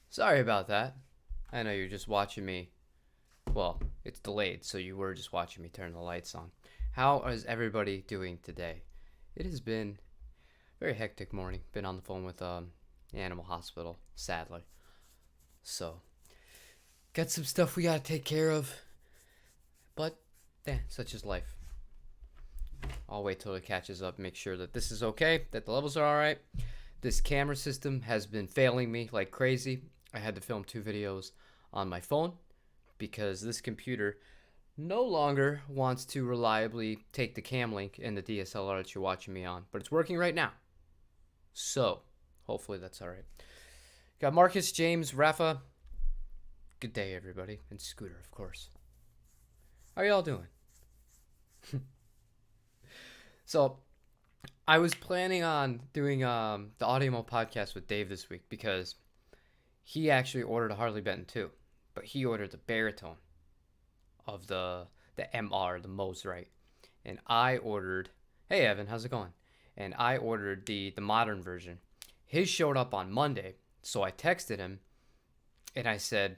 Sorry about that. I know you're just watching me. Well, it's delayed, so you were just watching me turn the lights on. How is everybody doing today? It has been a very hectic morning. Been on the phone with the animal hospital, sadly. So, got some stuff we gotta take care of. But, such is life. I'll wait till it catches up, make sure that this is okay, that the levels are alright. This camera system has been failing me like crazy. I had to film 2 videos on my phone because this computer no longer wants to reliably take the cam link in the DSLR that you're watching me on, but it's working right now. So, hopefully that's alright. Got Marcus, James, Rafa. Good day, everybody. And Scooter, of course. How y'all doing? So, I was planning on doing the Audiomo podcast with Dave this week because he actually ordered a Harley Benton too, but he ordered the baritone of the MR, the Mosrite, and I ordered. Hey Evan, how's it going? And I ordered the modern version. His showed up on Monday, so I texted him, and I said,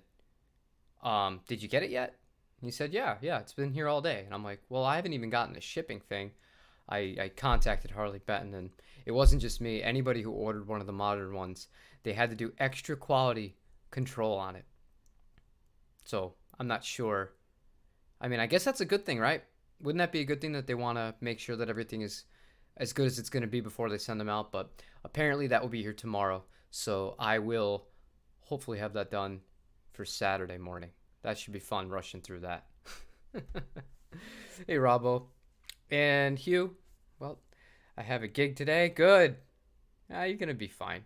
"Did you get it yet?" And he said, "Yeah, it's been here all day." And I'm like, "Well, I haven't even gotten the shipping thing." I contacted Harley Benton, and it wasn't just me. Anybody who ordered one of the modern ones, they had to do extra quality control on it. So I'm not sure. I mean, I guess that's a good thing, right? Wouldn't that be a good thing that they want to make sure that everything is as good as it's going to be before they send them out? But apparently that will be here tomorrow. So I will hopefully have that done for Saturday morning. That should be fun rushing through that. Hey, Robbo. And Hugh, well, I have a gig today. Good. You're going to be fine.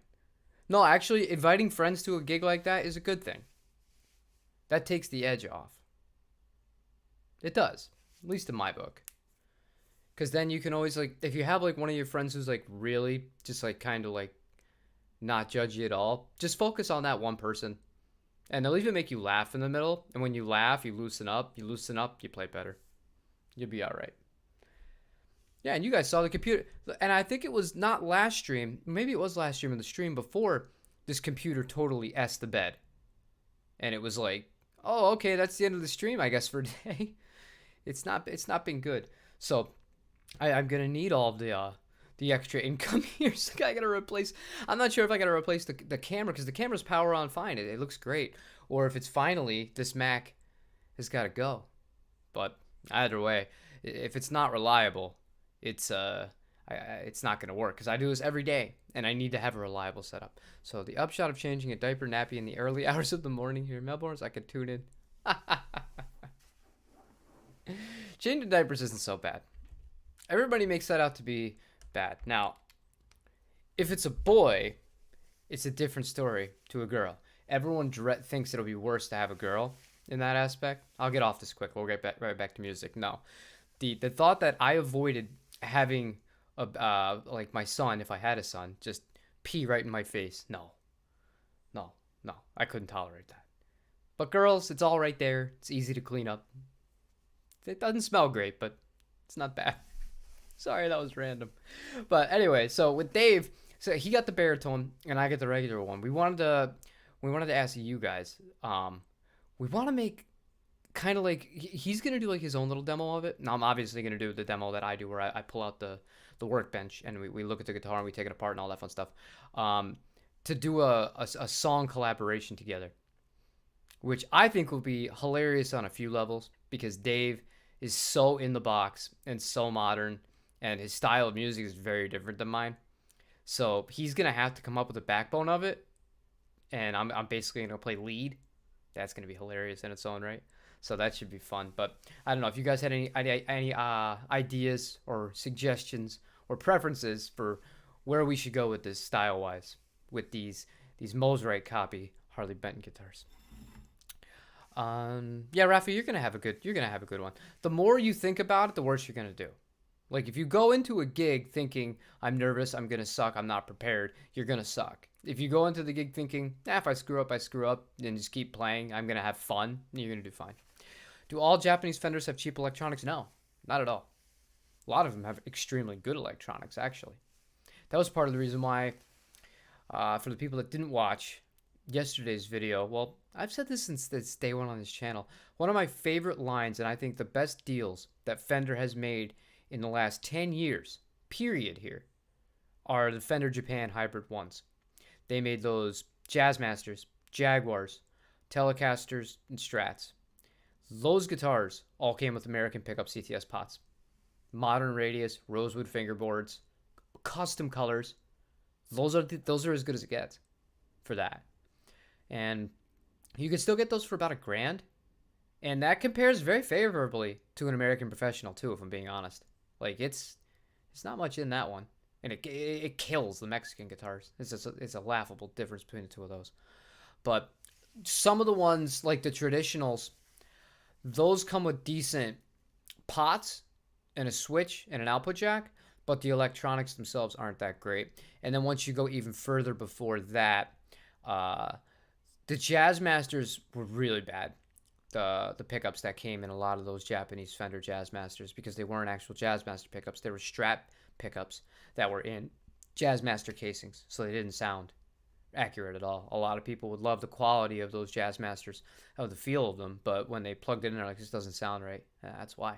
No, actually, inviting friends to a gig like that is a good thing. That takes the edge off. It does, at least in my book. Because then you can always, like, if you have, like, one of your friends who's, like, really just, like, kind of, like, not judgy at all, just focus on that one person. And they'll even make you laugh in the middle. And when you laugh, you loosen up. You loosen up, you play better. You'll be all right. Yeah, and you guys saw the computer. And I think it was not last stream. Maybe it was last stream, in the stream before, this computer totally S the bed. And it was like, oh, okay, that's the end of the stream, I guess, for today. It's not been good. So I'm gonna need all the extra income here. So I gotta replace. I'm not sure if I gotta replace the camera, because the camera's power on fine. It looks great. Or if it's finally this Mac has got to go. But either way, if it's not reliable, it's not gonna work, because I do this every day and I need to have a reliable setup. So the upshot of changing a diaper nappy in the early hours of the morning here in Melbourne is I could tune in. Changing diapers isn't so bad. Everybody makes that out to be bad. Now, if it's a boy, it's a different story to a girl. Everyone thinks it'll be worse to have a girl in that aspect. I'll get off this quick. We'll get right back to music. No, the thought that I avoided having like my son, if I had a son, just pee right in my face. No, I couldn't tolerate that. But girls, it's all right there. It's easy to clean up. It doesn't smell great, but it's not bad. Sorry, that was random. But anyway, so with Dave, so he got the baritone and I get the regular one. We wanted to ask you guys. We want to make kind of like, he's gonna do like his own little demo of it. Now I'm obviously gonna do the demo that I do, where I pull out the workbench and we look at the guitar and we take it apart and all that fun stuff. To do a song collaboration together, which I think will be hilarious on a few levels, because Dave is so in the box and so modern, and his style of music is very different than mine. So he's gonna have to come up with a backbone of it, and I'm basically gonna play lead. That's gonna be hilarious in its own right. So that should be fun. But I don't know if you guys had any ideas or suggestions or preferences for where we should go with this style wise with these Mosrite copy Harley Benton guitars. Yeah, Rafa, you're gonna have a good one. The more you think about it, the worse you're gonna do. Like, if you go into a gig thinking, I'm nervous, I'm gonna suck, I'm not prepared, you're gonna suck. If you go into the gig thinking, if I screw up, I screw up, and just keep playing, I'm gonna have fun, you're gonna do fine. Do all Japanese Fenders have cheap electronics? No, not at all. A lot of them have extremely good electronics, actually. That was part of the reason why For the people that didn't watch yesterday's video, well, I've said this since day one on this channel. One of my favorite lines, and I think the best deals that Fender has made in the last 10 years, period, here, are the Fender Japan Hybrid ones. They made those Jazzmasters, Jaguars, Telecasters, and Strats. Those guitars all came with American pickup CTS pots. Modern radius, rosewood fingerboards, custom colors. Those are as good as it gets for that. And you can still get those for about $1,000. And that compares very favorably to an American Professional too, if I'm being honest. Like it's not much in that one. And it kills the Mexican guitars. It's a laughable difference between the two of those. But some of the ones, like the traditionals, those come with decent pots and a switch and an output jack, but the electronics themselves aren't that great. And then once you go even further before that, the Jazzmasters were really bad. The pickups that came in a lot of those Japanese Fender Jazzmasters, because they weren't actual Jazzmaster pickups. They were Strat pickups that were in Jazzmaster casings, so they didn't sound accurate at all. A lot of people would love the quality of those Jazzmasters, of the feel of them, but when they plugged it in, they're like, this doesn't sound right. That's why.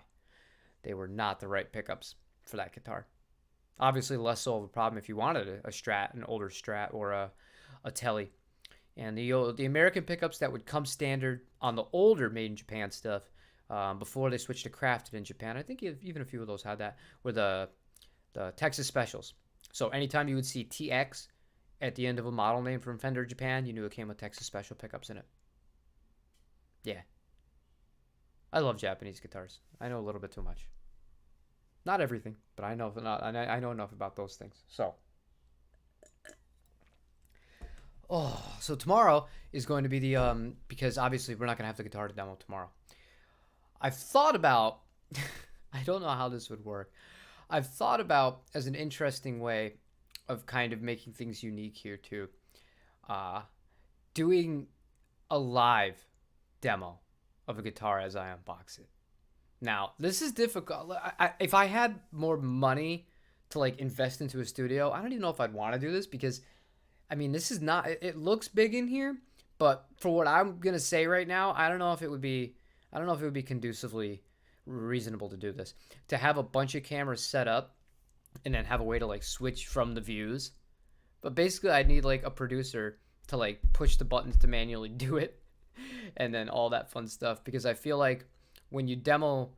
They were not the right pickups for that guitar. Obviously, less so of a problem if you wanted a Strat, an older Strat, or a Tele. And the American pickups that would come standard on the older made in Japan stuff, before they switched to crafted in Japan, I think even a few of those had that, were the Texas Specials. So anytime you would see TX at the end of a model name from Fender Japan, you knew it came with Texas Special pickups in it. Yeah. I love Japanese guitars. I know a little bit too much. Not everything, but I know enough about those things. So so tomorrow is going to be the because obviously we're not going to have the guitar to demo tomorrow. I've thought about I don't know how this would work. I've thought about, as an interesting way of kind of making things unique here too, doing a live demo of a guitar as I unbox it. Now, this is difficult. If I had more money to like invest into a studio, I don't even know if I'd want to do this, because I mean, this is not, it looks big in here, but for what I'm going to say right now, I don't know if it would be conducively reasonable to do this. To have a bunch of cameras set up and then have a way to like switch from the views. But basically I'd need like a producer to like push the buttons to manually do it, and then all that fun stuff, because I feel like when you demo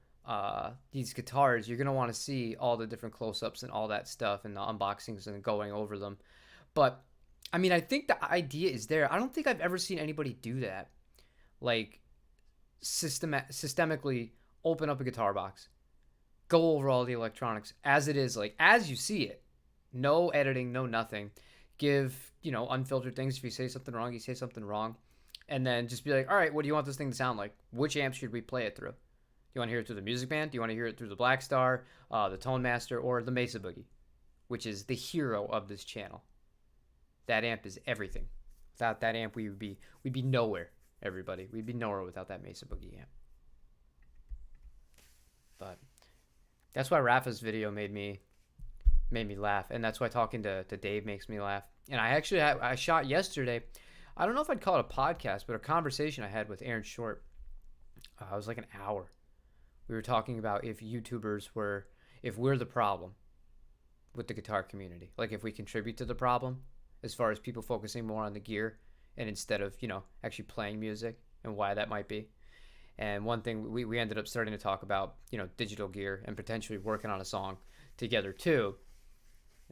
these guitars, you're going to want to see all the different close-ups and all that stuff and the unboxings and going over them. But I mean, I think the idea is there. I don't think I've ever seen anybody do that. Like systemically open up a guitar box, go over all the electronics as it is, like as you see it. No editing, no nothing. Give, unfiltered things. If you say something wrong, you say something wrong. And then just be like, all right, what do you want this thing to sound like? Which amp should we play it through? Do you want to hear it through the Music Band? Do you want to hear it through the Black Star, the Tonemaster, or the Mesa Boogie, which is the hero of this channel? That amp is everything. Without that amp, we'd be nowhere, everybody. We'd be nowhere without that Mesa Boogie amp. But that's why Rafa's video made me laugh, and that's why talking to Dave makes me laugh. And I shot yesterday, I don't know if I'd call it a podcast, but a conversation I had with Aaron Short. It was like an hour. We were talking about if we're the problem with the guitar community. Like if we contribute to the problem as far as people focusing more on the gear and instead of, actually playing music, and why that might be. And one thing we ended up starting to talk about, digital gear and potentially working on a song together too.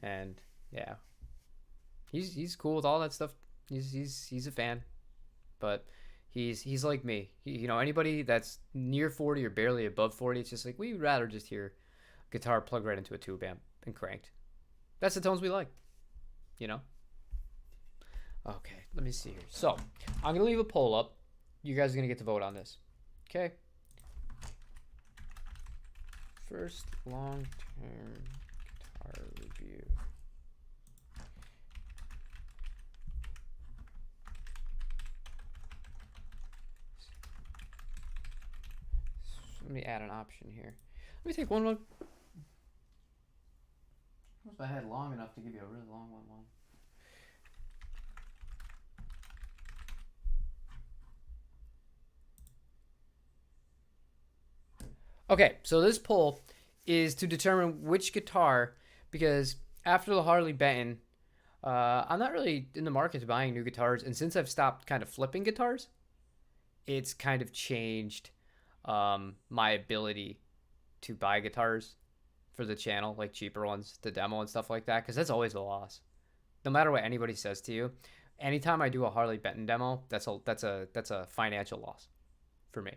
And yeah, he's cool with all that stuff. He's a fan, but he's like me. Anybody that's near 40 or barely above 40, it's just like, we'd rather just hear guitar plugged right into a tube amp and cranked. That's the tones we like, Okay, let me see here. So I'm gonna leave a poll up. You guys are gonna get to vote on this. Okay. First long-term guitar review. Let me add an option here. Let me take one look. If I had long enough to give you a really long one. Okay, so this poll is to determine which guitar, because after the Harley Benton, I'm not really in the market to buying new guitars, and since I've stopped kind of flipping guitars, it's kind of changed my ability to buy guitars for the channel, like cheaper ones to demo and stuff like that, because that's always a loss. No matter what anybody says to you, anytime I do a Harley Benton demo, that's a financial loss for me.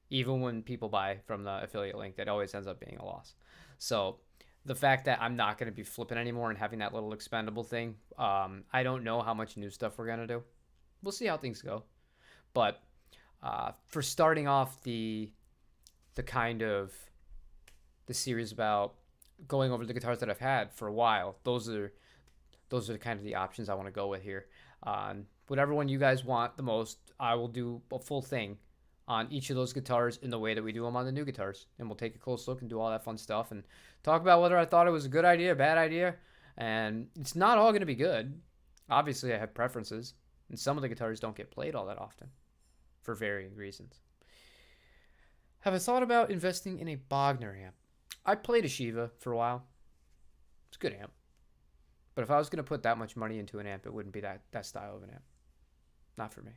Even when people buy from the affiliate link, that always ends up being a loss. So the fact that I'm not going to be flipping anymore and having that little expendable thing, I don't know how much new stuff we're going to do. We'll see how things go. But for starting off the kind of the series about going over the guitars that I've had for a while, those are kind of the options I want to go with here. Whatever one you guys want the most, I will do a full thing on each of those guitars in the way that we do them on the new guitars, and we'll take a close look and do all that fun stuff and talk about whether I thought it was a good idea, a bad idea. And it's not all going to be good. Obviously I have preferences, and some of the guitars don't get played all that often for varying reasons. Have I thought about investing in a Bogner amp? I played a Shiva for a while. It's a good amp, but if I was going to put that much money into an amp, it wouldn't be that style of an amp. Not for me.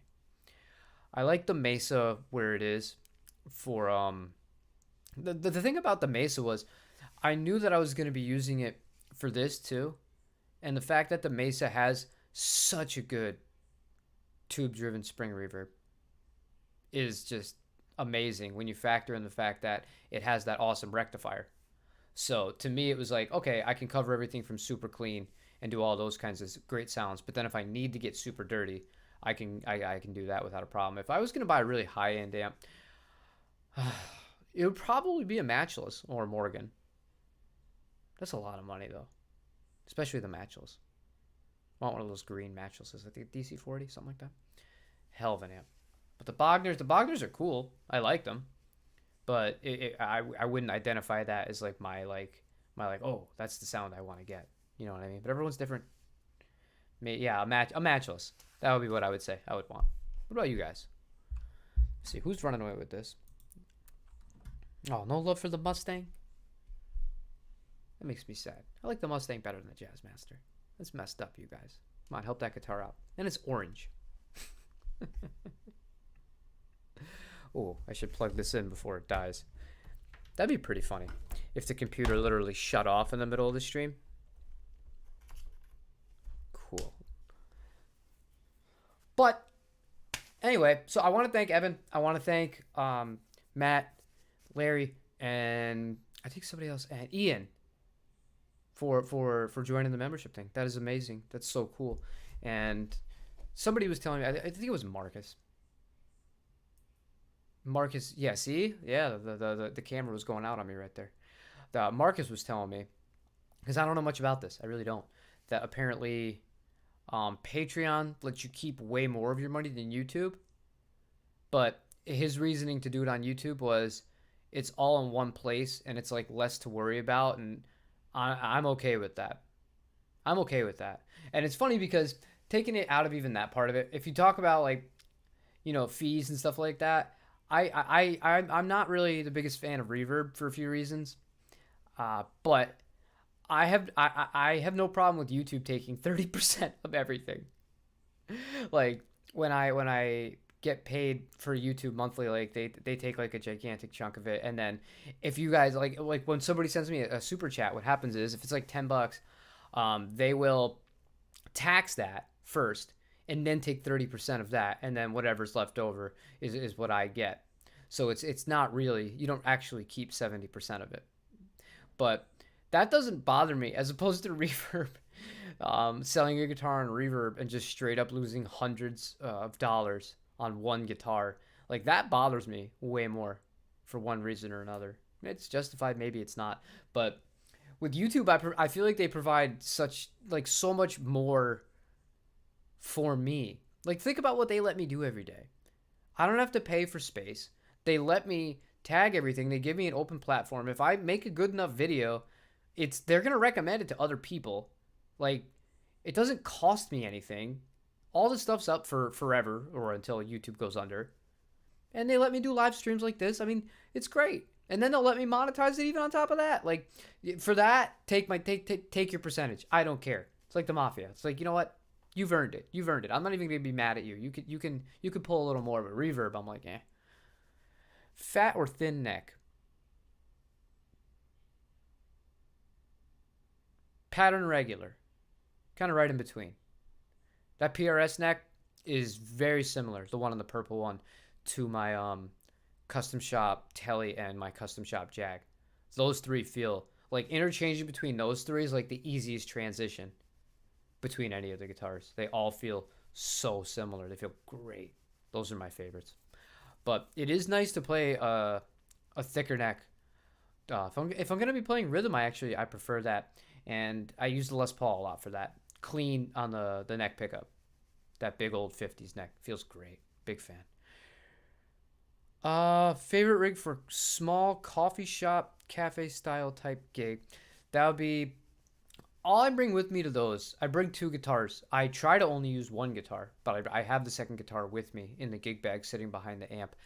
I like the Mesa where it is for the thing about the Mesa was I knew that I was going to be using it for this too, and the fact that the Mesa has such a good tube driven spring reverb is just amazing when you factor in the fact that it has that awesome rectifier. So to me it was like, okay, I can cover everything from super clean and do all those kinds of great sounds, but then if I need to get super dirty, I can do that without a problem. If I was going to buy a really high-end amp, it would probably be a Matchless or a Morgan. That's a lot of money, though, especially the Matchless. I want one of those green Matchlesses, I think DC40, something like that. Hell of an amp. But the Bogners are cool. I like them, but I wouldn't identify that as like my oh, that's the sound I want to get. You know what I mean? But everyone's different. Yeah, a Matchless. That would be what I would say I would want. What about you guys? Let's see, who's running away with this? Oh, no love for the Mustang? That makes me sad. I like the Mustang better than the Jazzmaster. That's messed up, you guys. Come on, help that guitar out. And it's orange. Oh, I should plug this in before it dies. That'd be pretty funny if the computer literally shut off in the middle of the stream. Cool. But anyway, so I want to thank Evan. I want to thank Matt, Larry, and I think somebody else, and Ian for joining the membership thing. That is amazing. That's so cool. And somebody was telling me, I think it was Marcus. Marcus, yeah, see? Yeah, the camera was going out on me right there. Marcus was telling me, because I don't know much about this. I really don't. That apparently Patreon lets you keep way more of your money than YouTube. But his reasoning to do it on YouTube was it's all in one place and it's like less to worry about. And I'm okay with that. I'm okay with that. And it's funny because taking it out of even that part of it, if you talk about like, you know, fees and stuff like that, I'm not really the biggest fan of reverb for a few reasons. But I have no problem with YouTube taking 30% of everything. Like when I get paid for YouTube monthly, like they take like a gigantic chunk of it, and then if you guys like when somebody sends me a super chat, what happens is if it's like $10, they will tax that first and then take 30% of that, and then whatever's left over is what I get. So it's not really, you don't actually keep 70% of it. But that doesn't bother me, as opposed to reverb. Selling your guitar on reverb and just straight up losing hundreds of dollars on one guitar. Like, that bothers me way more for one reason or another. It's justified, maybe it's not. But with YouTube, I feel like they provide so much more for me. Like, think about what they let me do every day. I don't have to pay for space. They let me tag everything. They give me an open platform. If I make a good enough video, they're going to recommend it to other people. Like, it doesn't cost me anything. All this stuff's up for forever or until YouTube goes under. And they let me do live streams like this. I mean, it's great. And then they'll let me monetize it even on top of that. Like, for that, take your percentage. I don't care. It's like the mafia. It's like, you know what? You've earned it. You've earned it. I'm not even gonna be mad at you. You could pull a little more of a reverb. I'm like, eh. Fat or thin neck? Pattern regular. Kind of right in between. That PRS neck is very similar, the one on the purple one, to my custom shop Tele and my custom shop Jag. Those three feel like interchanging between those three is like the easiest transition between any of the guitars. They all feel so similar. They feel great. Those are my favorites. But it is nice to play a thicker neck. If I'm gonna be playing rhythm, I prefer that, and I use the Les Paul a lot for that. Clean on the neck pickup. That big old 50s neck feels great. Big fan. Favorite rig for small coffee shop cafe style type gig. That would be all I bring with me to those. I bring 2 guitars. I try to only use 1 guitar, but I have the second guitar with me in the gig bag sitting behind the amp.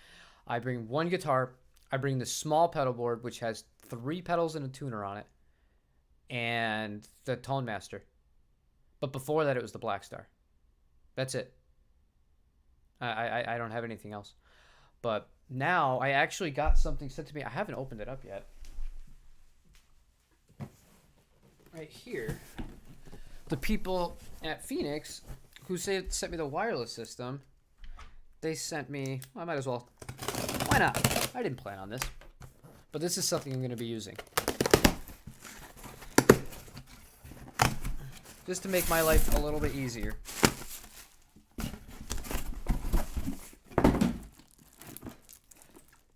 I bring 1 guitar. I bring the small pedal board, which has 3 pedals and a tuner on it, and the Tonemaster. But before that, it was the Black Star. That's it. I don't have anything else. But now I actually got something sent to me. I haven't opened it up yet. Right here, the people at Phoenix who sent me the wireless system, they sent me, I might as well, why not? I didn't plan on this, but this is something I'm going to be using. Just to make my life a little bit easier.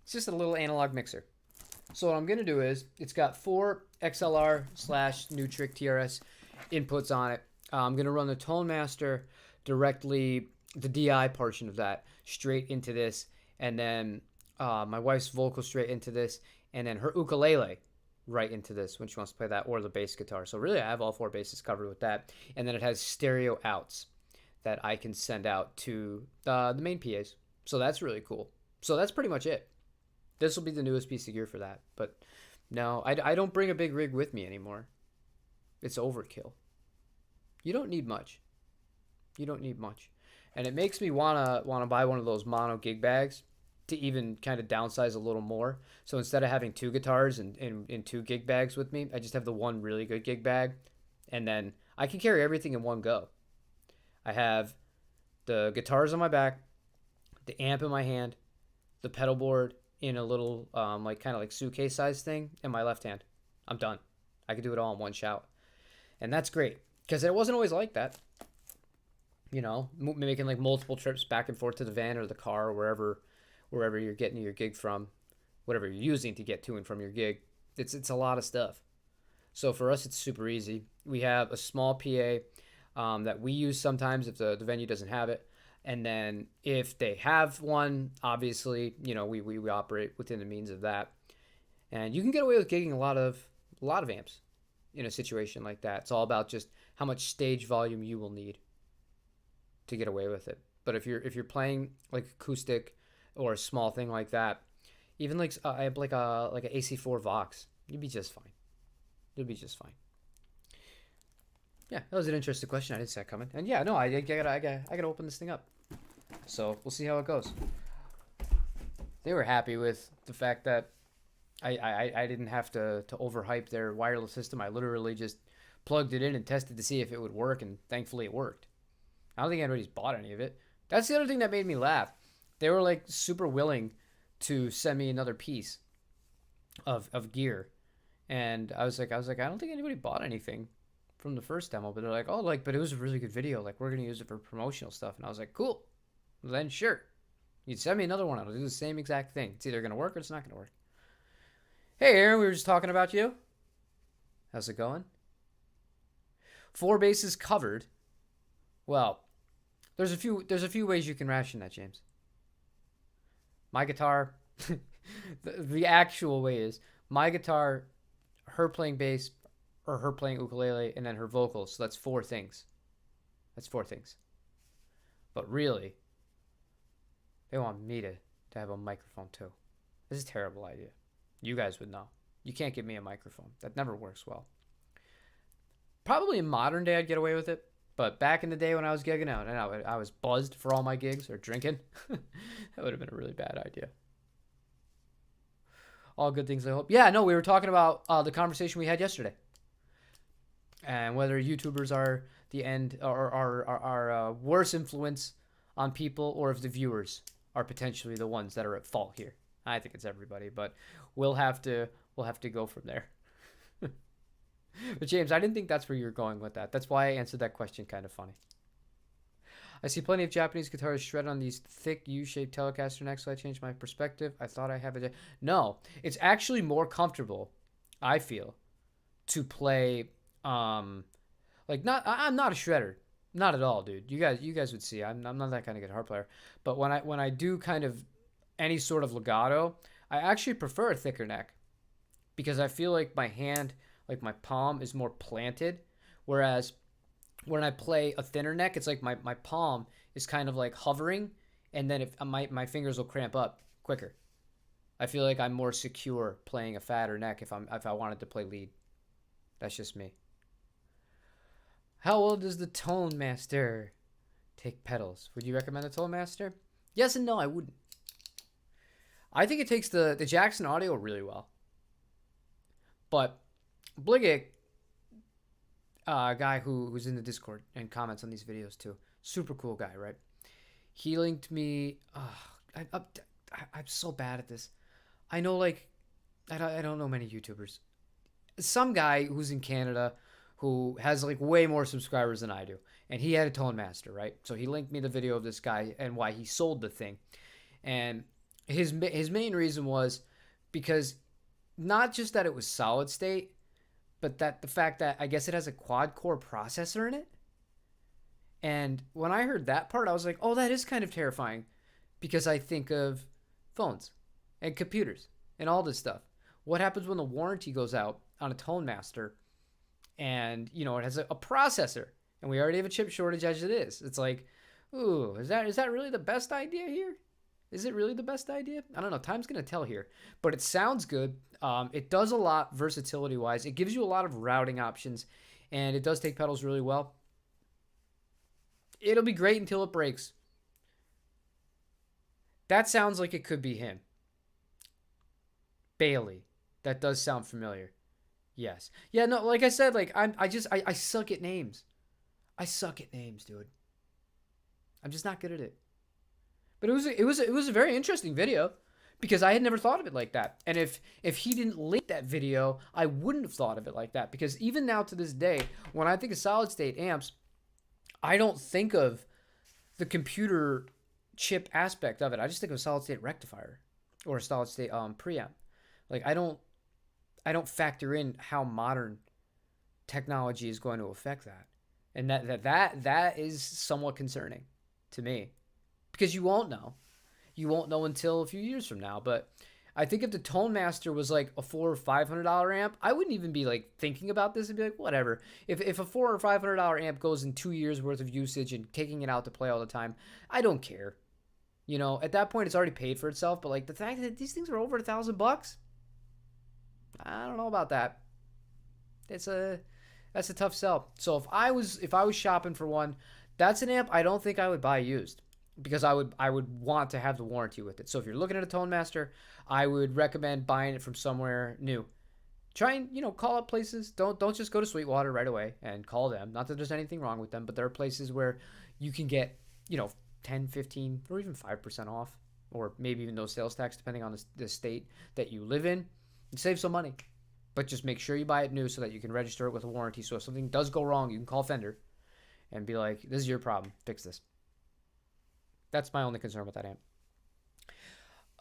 It's just a little analog mixer. So what I'm going to do is, it's got 4 XLR/Nutric TRS inputs on it. I'm going to run the Tonemaster directly, the DI portion of that, straight into this, and then my wife's vocal straight into this, and then her ukulele right into this when she wants to play that, or the bass guitar. So really I have all 4 basses covered with that. And then it has stereo outs that I can send out to the main PAs. So that's really cool. So that's pretty much it. This will be the newest piece of gear for that. But no, I don't bring a big rig with me anymore. It's overkill. You don't need much. You don't need much. And it makes me wanna buy one of those mono gig bags to even kind of downsize a little more. So instead of having 2 guitars and 2 gig bags with me, I just have the one really good gig bag, and then I can carry everything in one go. I have the guitars on my back, the amp in my hand, the pedal board in a little like kind of like suitcase size thing in my left hand. I'm done. I can do it all in one shot. And that's great, because it wasn't always like that. You know, making like multiple trips back and forth to the van or the car or wherever you're getting your gig from, whatever you're using to get to and from your gig. It's a lot of stuff. So for us, it's super easy. We have a small PA that we use sometimes if the venue doesn't have it. And then if they have one, obviously, you know, we operate within the means of that. And you can get away with gigging a lot of amps in a situation like that. It's all about just how much stage volume you will need to get away with it. But if you're playing like acoustic or a small thing like that, even like I have like a AC4 Vox, you'd be just fine. You'll be just fine. Yeah, that was an interesting question. I didn't see that coming. And yeah, no, I gotta open this thing up. So we'll see how it goes. They were happy with the fact that I didn't have to overhype their wireless system. I literally just plugged it in and tested to see if it would work, and thankfully it worked. I don't think anybody's bought any of it. That's the other thing that made me laugh. They were like super willing to send me another piece of gear. And I was like, I don't think anybody bought anything from the first demo, but they're like, oh, like, but it was a really good video. Like, we're going to use it for promotional stuff. And I was like, cool. Well, then sure. You'd send me another one. I'll do the same exact thing. It's either going to work or it's not going to work. Hey, Aaron, we were just talking about you. How's it going? 4 bases covered. Well, there's a few ways you can ration that, James. My guitar, the actual way is my guitar, her playing bass, or her playing ukulele, and then her vocals. So that's 4 things. That's 4 things. But really, they want me to have a microphone too. This is a terrible idea. You guys would know. You can't give me a microphone. That never works well. Probably in modern day I'd get away with it, but back in the day when I was gigging out and I was buzzed for all my gigs or drinking, that would have been a really bad idea. All good things, I hope. Yeah, no, we were talking about the conversation we had yesterday, and whether YouTubers are the end or are worse influence on people, or if the viewers are potentially the ones that are at fault here. I think it's everybody, but we'll have to go from there. But James, I didn't think that's where you were going with that. That's why I answered that question kind of funny. I see plenty of Japanese guitars shred on these thick U-shaped Telecaster necks, so I changed my perspective. I thought I have a... No, it's actually more comfortable, I feel, to play... I'm not a shredder. Not at all, dude. You guys would see. I'm not that kind of guitar player. But when I do kind of any sort of legato, I actually prefer a thicker neck, because I feel like my hand... like my palm is more planted, whereas when I play a thinner neck, it's like my palm is kind of like hovering, and then if my fingers will cramp up quicker. I feel like I'm more secure playing a fatter neck if I wanted to play lead. That's just me. How well does the Tonemaster take pedals? Would you recommend the Tonemaster? Yes and no, I wouldn't. I think it takes the Jackson audio really well, but Bliggick, a guy who's in the Discord and comments on these videos too, super cool guy, right? He linked me. I'm so bad at this. I know, like, I don't know many YouTubers. Some guy who's in Canada who has like way more subscribers than I do, and he had a Tonemaster, right? So he linked me the video of this guy and why he sold the thing, and his main reason was because not just that it was solid state, but that the fact that I guess it has a quad core processor in it. And when I heard that part, I was like, oh, that is kind of terrifying, because I think of phones and computers and all this stuff. What happens when the warranty goes out on a Tonemaster and, you know, it has a processor, and we already have a chip shortage as it is? It's like, ooh, is that really the best idea here? Is it really the best idea? I don't know. Time's going to tell here. But it sounds good. It does a lot versatility-wise. It gives you a lot of routing options, and it does take pedals really well. It'll be great until it breaks. That sounds like it could be him. Bailey. That does sound familiar. Yes. Yeah, no, like I said, like I suck at names. I suck at names, dude. I'm just not good at it. But it was a very interesting video, because I had never thought of it like that. And if he didn't link that video, I wouldn't have thought of it like that. Because even now to this day, when I think of solid state amps, I don't think of the computer chip aspect of it. I just think of a solid state rectifier or a solid state preamp. Like I don't factor in how modern technology is going to affect that. And that is somewhat concerning to me. Because you won't know. You won't know until a few years from now. But I think if the Tonemaster was like a $400 or $500 amp, I wouldn't even be like thinking about this and be like, whatever. If a $400 or $500 amp goes in 2 years worth of usage and taking it out to play all the time, I don't care. You know, at that point it's already paid for itself. But like the fact that these things are over $1,000, I don't know about that. That's a tough sell. So if I was shopping for one, that's an amp I don't think I would buy used, because I would want to have the warranty with it. So if you're looking at a Tonemaster, I would recommend buying it from somewhere new. Try and, you know, call up places. Don't just go to Sweetwater right away and call them. Not that there's anything wrong with them, but there are places where you can get, you know, 10, 15, or even 5% off, or maybe even no sales tax, depending on the state that you live in, and save some money. But just make sure you buy it new so that you can register it with a warranty. So if something does go wrong, you can call Fender and be like, this is your problem. Fix this. That's my only concern with that amp.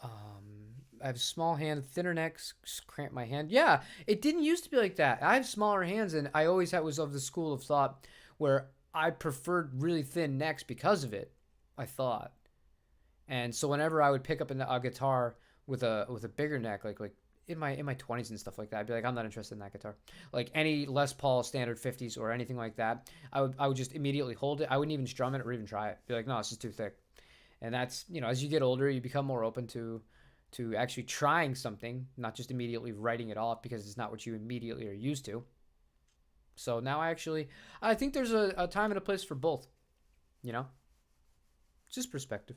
I have a small hand, thinner necks, cramp my hand. Yeah, it didn't used to be like that. I have smaller hands, and I always was of the school of thought where I preferred really thin necks because of it, I thought. And so whenever I would pick up a guitar with a bigger neck, like in my 20s and stuff like that, I'd be like, I'm not interested in that guitar. Like any Les Paul standard 50s or anything like that, I would just immediately hold it. I wouldn't even strum it or even try it. Be like, no, this is too thick. And that's, you know, as you get older, you become more open to to actually trying something, not just immediately writing it off because it's not what you immediately are used to. So now I think there's a time and a place for both, you know? Just perspective.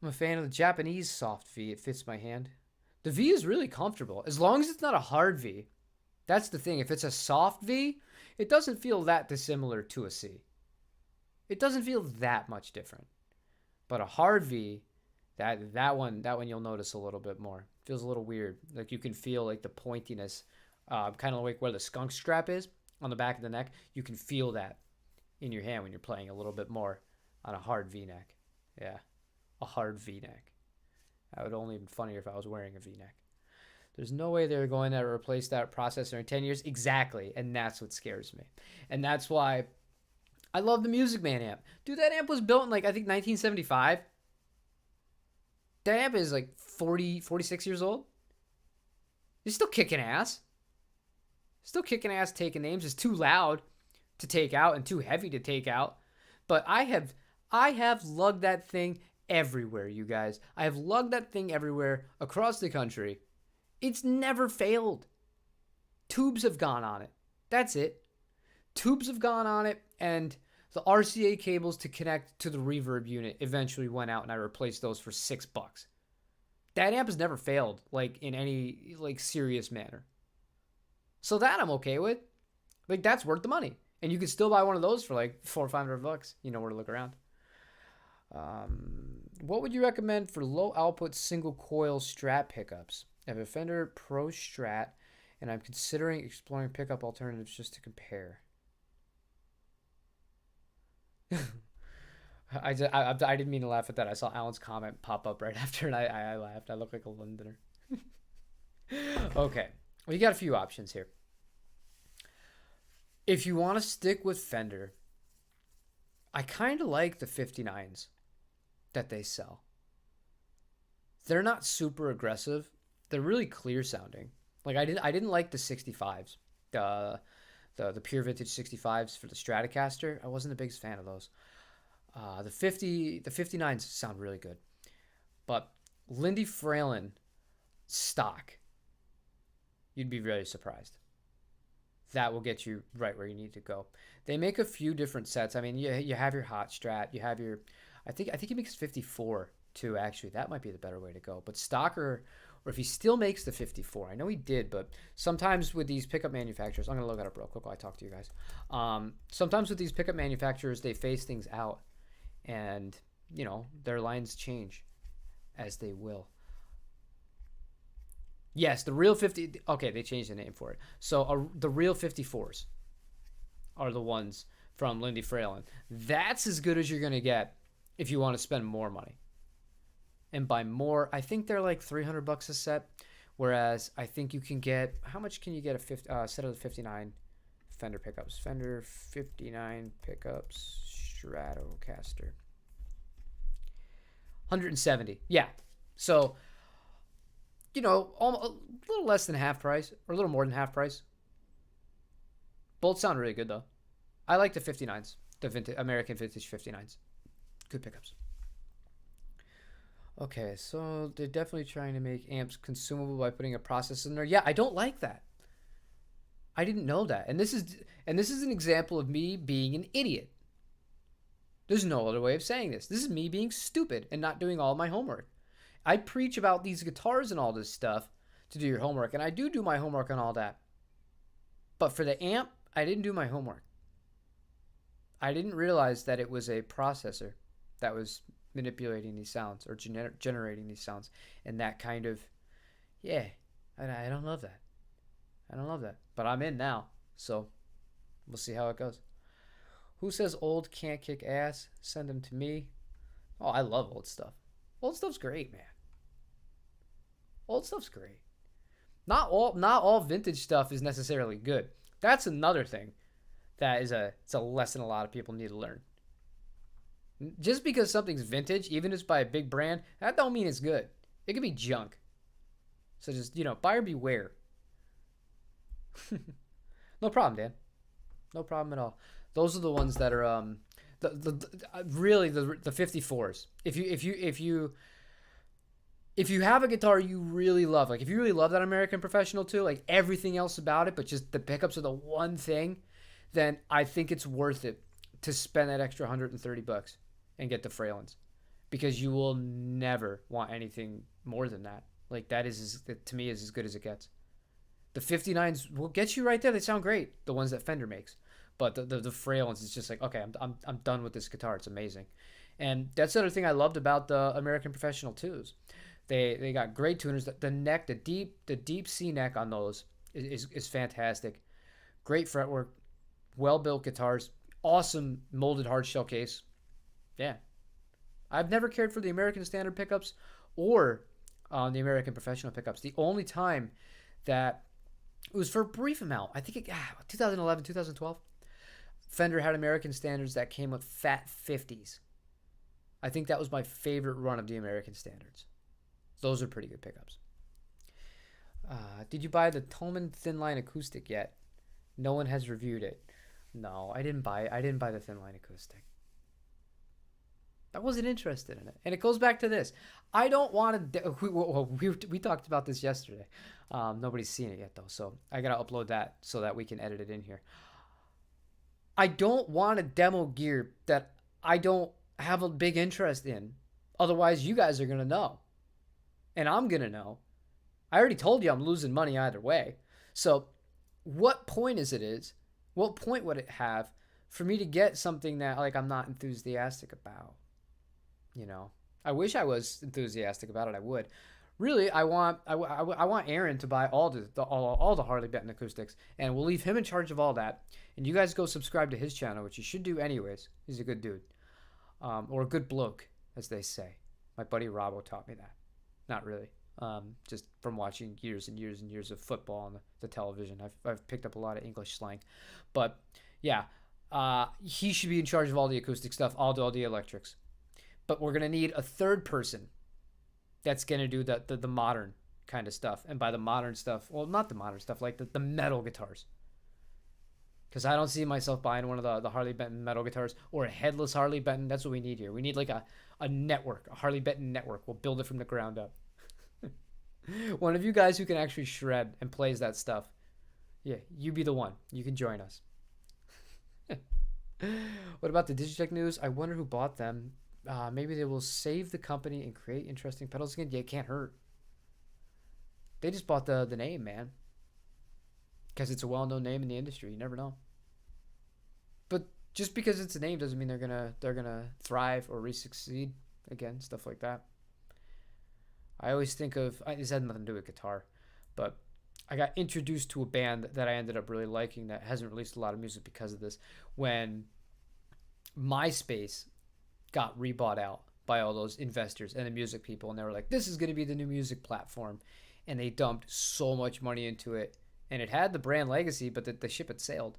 I'm a fan of the Japanese soft V. It fits my hand. The V is really comfortable, as long as it's not a hard V. That's the thing. If it's a soft V, it doesn't feel that dissimilar to a C. It doesn't feel that much different. But a hard V, that one you'll notice a little bit more. It feels a little weird. Like you can feel like the pointiness, kind of like where the skunk strap is on the back of the neck. You can feel that in your hand when you're playing a little bit more on a hard V-neck. Yeah, a hard V-neck. That would only be funnier if I was wearing a V-neck. There's no way they're going to replace that processor in 10 years. Exactly, and that's what scares me. And that's why I love the Music Man amp. Dude, that amp was built in, like, I think 1975. That amp is, like, 46 years old. It's still kicking ass. Still kicking ass, taking names. It's too loud to take out and too heavy to take out. But I have lugged that thing everywhere, you guys. I have lugged that thing everywhere across the country. It's never failed. Tubes have gone on it. That's it. Tubes have gone on it, and the RCA cables to connect to the reverb unit eventually went out, and I replaced those for $6. That amp has never failed, like, in any, like, serious manner. So that I'm okay with. Like, that's worth the money. And you can still buy one of those for, like, $400 or $500. You know where to look around. What would you recommend for low output single coil Strat pickups? I have a Fender Pro Strat, and I'm considering exploring pickup alternatives just to compare. I didn't mean to laugh at that. I saw Alan's comment pop up right after, and I laughed. I look like a Londoner. Okay, we got a few options here. If you want to stick with Fender, I kind of like the 59s that they sell. They're not super aggressive. They're really clear sounding. Like I didn't like the 65s, the pure vintage 65s for the Stratocaster. I wasn't the biggest fan of those. The 59s sound really good, but Lindy Fralin stock, you'd be very surprised. That will get you right where you need to go. They make a few different sets. I mean, you have your hot Strat, you have your, I think he makes 54 too. Actually, that might be the better way to go. But stocker, or if he still makes the 54, I know he did, but sometimes with these pickup manufacturers, I'm gonna look it up real quick while I talk to you guys. Sometimes with these pickup manufacturers, they phase things out, and you know their lines change as they will. Yes, the real 50. Okay, they changed the name for it. So the real 54s are the ones from Lindy Fralin. That's as good as you're gonna get if you want to spend more money. And by more, I think they're like $300 a set. Whereas I think you can get, how much can you get a set of the 59 Fender pickups? Fender 59 pickups Stratocaster. 170. Yeah. So, you know, a little less than half price, or a little more than half price. Both sound really good though. I like the 59s, the American vintage 59s. Good pickups. Okay, so they're definitely trying to make amps consumable by putting a processor in there. Yeah, I don't like that. I didn't know that. And this is an example of me being an idiot. There's no other way of saying this. This is me being stupid and not doing all my homework. I preach about these guitars and all this stuff to do your homework, and I do my homework on all that. But for the amp, I didn't do my homework. I didn't realize that it was a processor that was manipulating these sounds or generating these sounds, and that kind of, yeah, I don't love that. I don't love that, but I'm in now, so we'll see how it goes. Who says old can't kick ass? Send them to me. Oh, I love old stuff. Old stuff's great, man. Old stuff's great. Not all vintage stuff is necessarily good. That's another thing that is it's a lesson a lot of people need to learn. Just because something's vintage, even if it's by a big brand, that don't mean it's good. It could be junk. So just, buyer beware. No problem, Dan. No problem at all. Those are the ones that are really the 54s. If you if you have a guitar you really love, like if you really love that American Professional too, like everything else about it, but just the pickups are the one thing, then I think it's worth it to spend that extra $130 and get the Fralins, because you will never want anything more than that. Like that is, to me, is as good as it gets. The 59s will get you right there. They sound great, the ones that Fender makes. But the Fralins is just like, okay, I'm done with this guitar. It's amazing. And that's the other thing I loved about the American Professional 2s. They got great tuners. The neck, the deep C neck on those is fantastic. Great fretwork, well built guitars, awesome molded hard shell case. Yeah, I've never cared for the American Standard pickups or the American Professional pickups. The only time that it was for a brief amount, I think 2011, 2012, Fender had American Standards that came with fat 50s. I think that was my favorite run of the American Standards. Those are pretty good pickups. Did you buy the Thomann Thin Line Acoustic yet? No one has reviewed it. No, I didn't buy it. I didn't buy the Thin Line Acoustic. I wasn't interested in it. And it goes back to this. I don't want to... We talked about this yesterday. Nobody's seen it yet, though. So I got to upload that so that we can edit it in here. I don't want to demo gear that I don't have a big interest in. Otherwise, you guys are going to know. And I'm going to know. I already told you I'm losing money either way. So what point what point would it have for me to get something that like I'm not enthusiastic about? You know, I wish I was enthusiastic about it. I would. Really, I want Aaron to buy all the Harley Benton acoustics, and we'll leave him in charge of all that. And you guys go subscribe to his channel, which you should do anyways. He's a good dude, or a good bloke, as they say. My buddy Robbo taught me that. Not really, just from watching years and years and years of football on the television. I've picked up a lot of English slang, but yeah, he should be in charge of all the acoustic stuff. I'll do all the electrics, but we're gonna need a third person that's going to do the modern kind of stuff. And by the modern stuff, well, not the modern stuff, like the metal guitars. Because I don't see myself buying one of the Harley Benton metal guitars or a headless Harley Benton. That's what we need here. We need like a network, a Harley Benton network. We'll build it from the ground up. One of you guys who can actually shred and plays that stuff. Yeah, you be the one. You can join us. What about the Digitech news? I wonder who bought them. Maybe they will save the company and create interesting pedals again. Yeah, it can't hurt. They just bought the name, man. Because it's a well-known name in the industry. You never know. But just because it's a name doesn't mean they're gonna thrive or re-succeed again. Stuff like that. I always think of... This had nothing to do with guitar. But I got introduced to a band that I ended up really liking that hasn't released a lot of music because of this. When MySpace got rebought out by all those investors and the music people, and they were like, this is going to be the new music platform, and they dumped so much money into it, and it had the brand legacy, but the ship had sailed.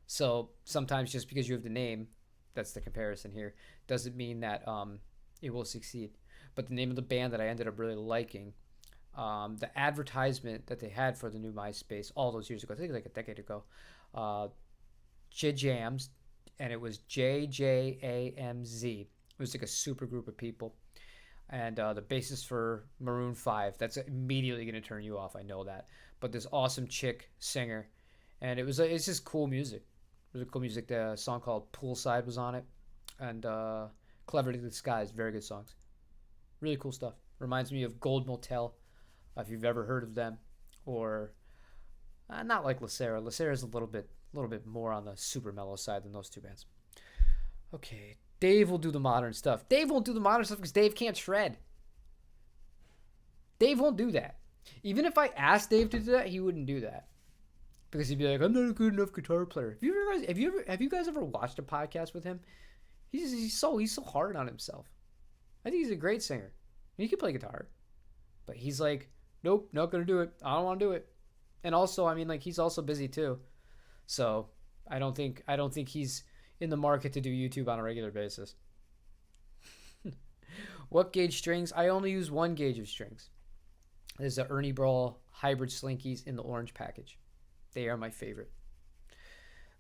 So sometimes just because you have the name, that's the comparison here, doesn't mean that it will succeed. But the name of the band that I ended up really liking, the advertisement that they had for the new MySpace all those years ago, I think like a decade ago, Jams, and it was JJAMZ. It was like a super group of people. And the bassist for Maroon 5, that's immediately going to turn you off. I know that. But this awesome chick singer. And it's just cool music. It was a cool music. The song called Poolside was on it. And Clever to Disguise, very good songs. Really cool stuff. Reminds me of Gold Motel, if you've ever heard of them. Or not like Lacera. Lacera is a little bit more on the super mellow side than those two bands. Okay, Dave will do the modern stuff. Dave won't do the modern stuff because Dave can't shred. Dave won't do that. Even if I asked Dave to do that, he wouldn't do that. Because he'd be like, I'm not a good enough guitar player. Have you guys ever watched a podcast with him? He's so hard on himself. I think he's a great singer. He can play guitar. But he's like, nope, not gonna do it. I don't want to do it. And also, I mean, like, he's also busy too. So I don't think he's in the market to do YouTube on a regular basis. What gauge strings? I only use one gauge of strings. There's the Ernie Brawl Hybrid Slinkies in the orange package. They are my favorite.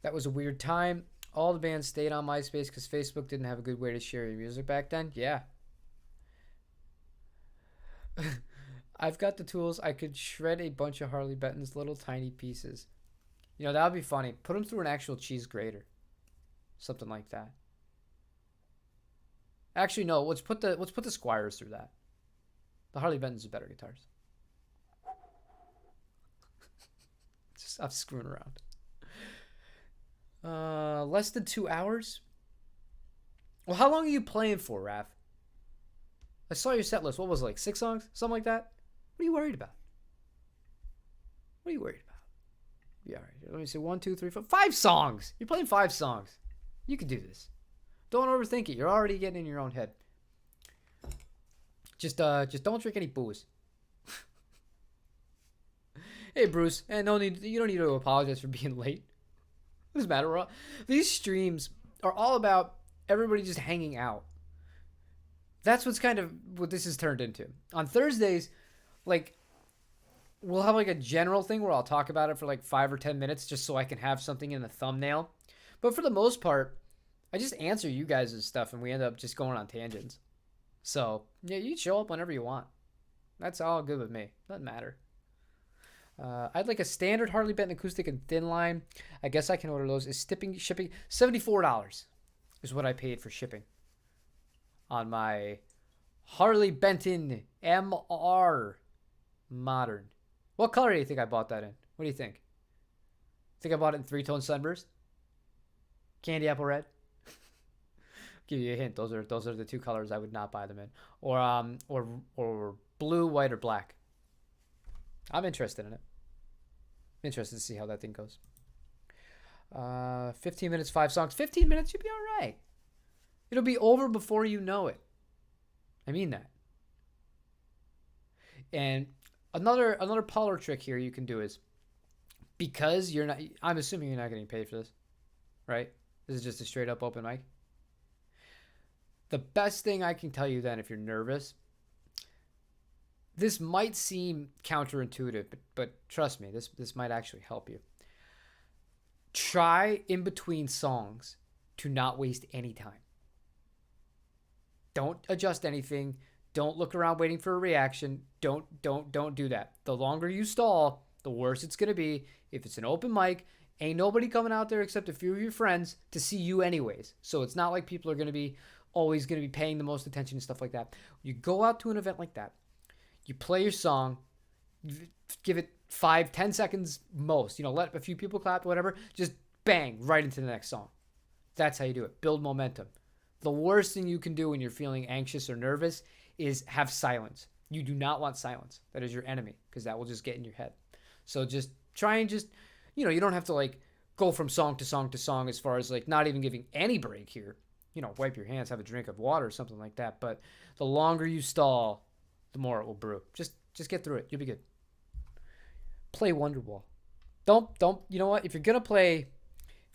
That was a weird time. All the bands stayed on MySpace because Facebook didn't have a good way to share your music back then. Yeah. I've got the tools. I could shred a bunch of Harley Benton's little tiny pieces. You know, that would be funny. Put them through an actual cheese grater. Something like that. Actually, no. Let's put the Squires through that. The Harley Benton's are better guitars. I'm screwing around. Less than 2 hours? Well, how long are you playing for, Raph? I saw your set list. What was it, like 6 songs? Something like that? What are you worried about? What are you worried about? Yeah, all right. Let me see. 1, 2, 3, 4, 5 songs. You're playing 5 songs. You can do this. Don't overthink it. You're already getting in your own head. Just don't drink any booze. Hey, Bruce. And you don't need to apologize for being late. It doesn't matter. These streams are all about everybody just hanging out. That's what's kind of what this has turned into. On Thursdays, like, we'll have like a general thing where I'll talk about it for like 5 or 10 minutes just so I can have something in the thumbnail. But for the most part, I just answer you guys' stuff and we end up just going on tangents. So, yeah, you can show up whenever you want. That's all good with me. Doesn't matter. I'd like a standard Harley Benton acoustic and thin line. I guess I can order those. Is shipping $74 is what I paid for shipping on my Harley Benton MR Modern. What color do you think I bought that in? What do you think? Think I bought it in 3-tone sunburst? Candy apple red? Give you a hint. Those are the 2 colors I would not buy them in. Or blue, white, or black. I'm interested in it. I'm interested to see how that thing goes. 15 minutes, 5 songs. 15 minutes, you'll be all right. It'll be over before you know it. I mean that. And another parlor trick here you can do is, because you're not, I'm assuming you're not getting paid for this, right? This is just a straight up open mic. The best thing I can tell you then, if you're nervous, this might seem counterintuitive, but trust me, this might actually help you. Try in between songs to not waste any time. Don't adjust anything. Don't look around waiting for a reaction. Don't do that. The longer you stall, the worse it's going to be. If it's an open mic, ain't nobody coming out there except a few of your friends to see you anyways. So it's not like people are going to be always going to be paying the most attention and stuff like that. You go out to an event like that. You play your song, give it 5-10 seconds most. Let a few people clap, whatever. Just bang, right into the next song. That's how you do it. Build momentum. The worst thing you can do when you're feeling anxious or nervous is have silence. You do not want silence. That is your enemy, because that will just get in your head. So just try and you don't have to like go from song to song to song as far as like not even giving any break here. Wipe your hands, have a drink of water or something like that. But the longer you stall, the more it will brew. Just get through it. You'll be good. Play Wonderwall. Don't, you know what? If you're going to play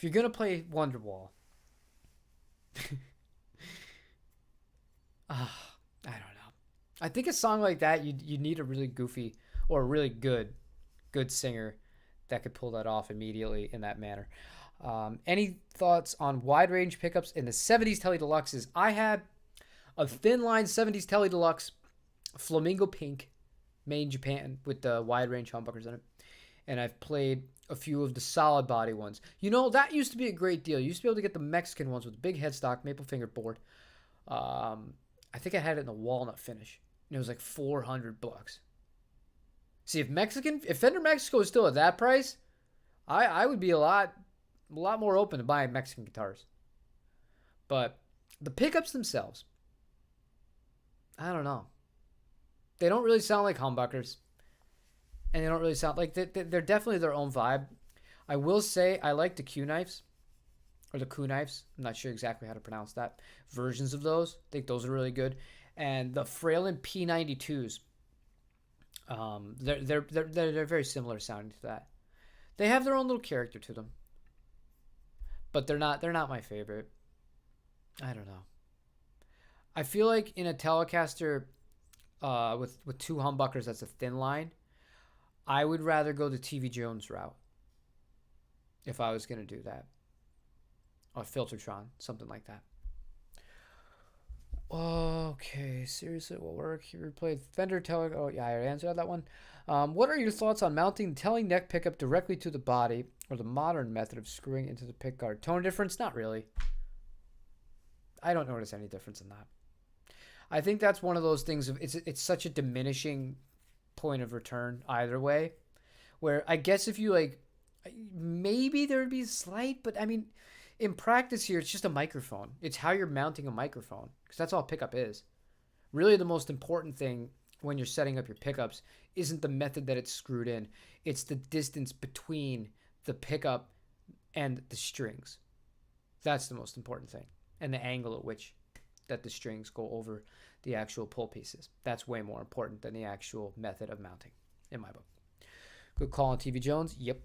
Wonderwall, I don't know. I think a song like that, you need a really goofy or a really good singer that could pull that off immediately in that manner. Any thoughts on wide range pickups in the 70s Tele Deluxes? I had a thin line 70s Tele Deluxe flamingo pink made in Japan with the wide range humbuckers in it. And I've played a few of the solid body ones. That used to be a great deal. You used to be able to get the Mexican ones with the big headstock, maple fingered board. I think I had it in the walnut finish. And it was like $400. See, if Fender Mexico is still at that price, I would be a lot more open to buying Mexican guitars. But the pickups themselves, I don't know. They don't really sound like humbuckers. And they don't really sound like they're definitely their own vibe. I will say I like the Q knives. Or the Q knives. I'm not sure exactly how to pronounce that. Versions of those. I think those are really good. And the Fralin P92s. They're very similar sounding to that. They have their own little character to them. But they're not my favorite. I don't know. I feel like in a Telecaster with 2 humbuckers that's a thin line, I would rather go the TV Jones route if I was going to do that. Or Filtertron, something like that. Okay, seriously, what work? You played Fender Tele. Oh, yeah, I already answered that one. What are your thoughts on mounting the Tele neck pickup directly to the body or the modern method of screwing into the pickguard? Tone difference? Not really. I don't notice any difference in that. I think that's one of those things of it's such a diminishing point of return either way. Where I guess if you like, maybe there would be slight, but I mean, in practice here, it's just a microphone. It's how you're mounting a microphone because that's all pickup is. Really, the most important thing when you're setting up your pickups isn't the method that it's screwed in. It's the distance between the pickup and the strings. That's the most important thing. And the angle at which that the strings go over the actual pull pieces. That's way more important than the actual method of mounting, in my book. Good call on TV Jones. Yep.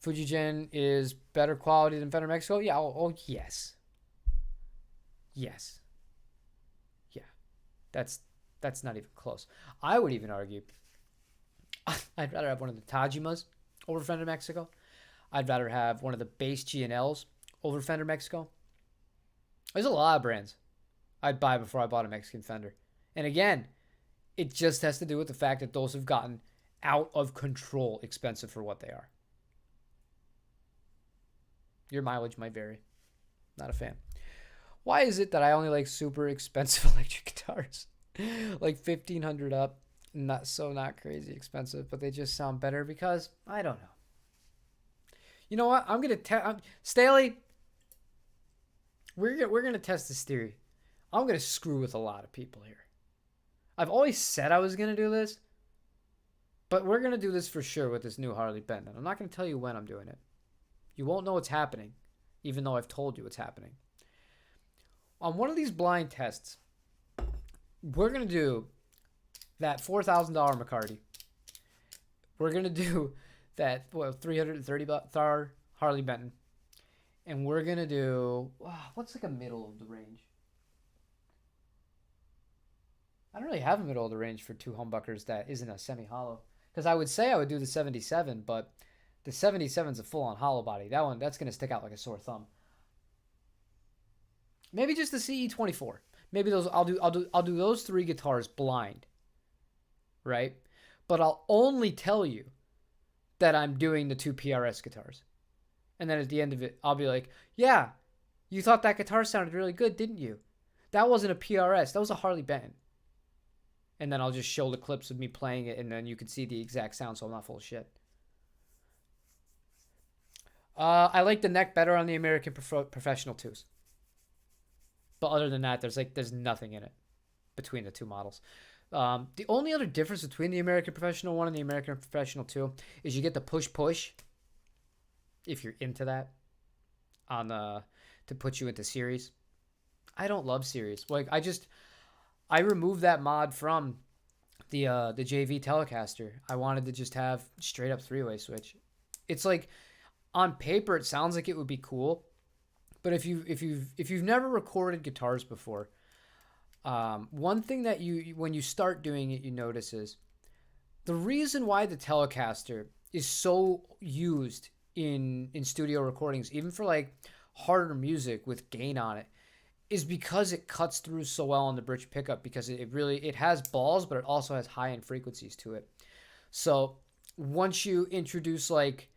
Fujigen is better quality than Fender Mexico? Yeah. Oh yes. Yes. Yeah. That's not even close. I would even argue I'd rather have one of the Tajimas over Fender Mexico. I'd rather have one of the base G&Ls over Fender Mexico. There's a lot of brands I'd buy before I bought a Mexican Fender. And again, it just has to do with the fact that those have gotten out of control expensive for what they are. Your mileage might vary. Not a fan. Why is it that I only like super expensive electric guitars? Like $1,500 up. Not crazy expensive, but they just sound better because I don't know. You know what? I'm going to Staley, we're going to test this theory. I'm going to screw with a lot of people here. I've always said I was going to do this, but we're going to do this for sure with this new Harley Benton. I'm not going to tell you when I'm doing it. You won't know what's happening, even though I've told you it's happening. On one of these blind tests, we're going to do that $4,000 McCarty. We're going to do that $330 Harley Benton. And we're going to do, what's like a middle of the range? I don't really have a middle of the range for two humbuckers that isn't a semi-hollow. Because I would say I would do the 77, but the 77 is a full-on hollow body. That's going to stick out like a sore thumb. Maybe just the CE24. Maybe those I'll do those three guitars blind. Right? But I'll only tell you that I'm doing the two PRS guitars. And then at the end of it, I'll be like, "Yeah, you thought that guitar sounded really good, didn't you? That wasn't a PRS. That was a Harley Benton." And then I'll just show the clips of me playing it, and then you can see the exact sound, so I'm not full of shit. I like the neck better on the American Professional 2s. But other than that, there's nothing in it between the two models. The only other difference between the American Professional 1 and the American Professional 2 is you get the push-push, if you're into that, to put you into series. I don't love series. Like, I removed that mod from the JV Telecaster. I wanted to just have straight up three-way switch. It's like, on paper, it sounds like it would be cool, but if you've never recorded guitars before, one thing that when you start doing it, you notice is the reason why the Telecaster is so used in studio recordings, even for like harder music with gain on it, is because it cuts through so well on the bridge pickup, because it has balls, but it also has high end frequencies to it. So once you introduce like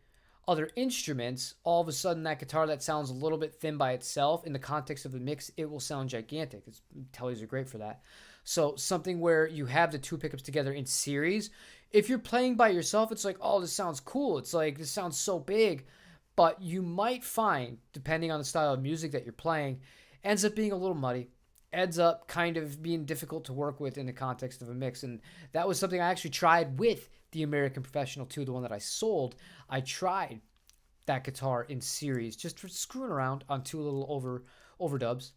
other instruments, all of a sudden that guitar that sounds a little bit thin by itself, in the context of the mix, it will sound gigantic. Teles are great for that. So something where you have the two pickups together in series, if you're playing by yourself, it's like, oh, this sounds cool. It's like, this sounds so big. But you might find, depending on the style of music that you're playing, ends up being a little muddy, ends up kind of being difficult to work with in the context of a mix. And that was something I actually tried with the American Professional 2, the one that I sold. I tried that guitar in series just for screwing around on two little overdubs,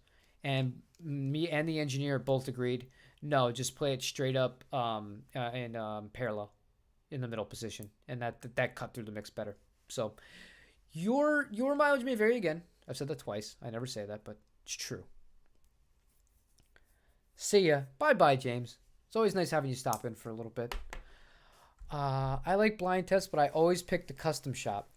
and me and the engineer both agreed, no, just play it straight up in parallel in the middle position, and that cut through the mix better. So your mileage may vary. Again, I've said that twice. I never say that, but it's true. See ya. Bye James. It's always nice having you stop in for a little bit. I like blind tests, but I always pick the custom shop.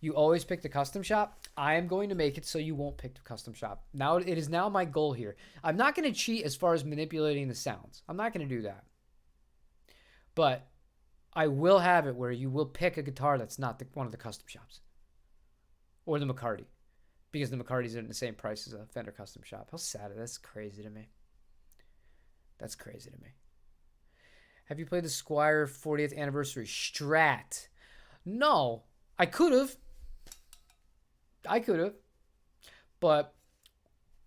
You always pick the custom shop. I am going to make it so you won't pick the custom shop. Now, it is now my goal here. I'm not going to cheat as far as manipulating the sounds. I'm not going to do that. But I will have it where you will pick a guitar that's not one of the custom shops. Or the McCarty. Because the McCarty's are in the same price as a Fender custom shop. How sad is that? That's crazy to me. That's crazy to me. Have you played the Squier 40th anniversary Strat? No. I could have. But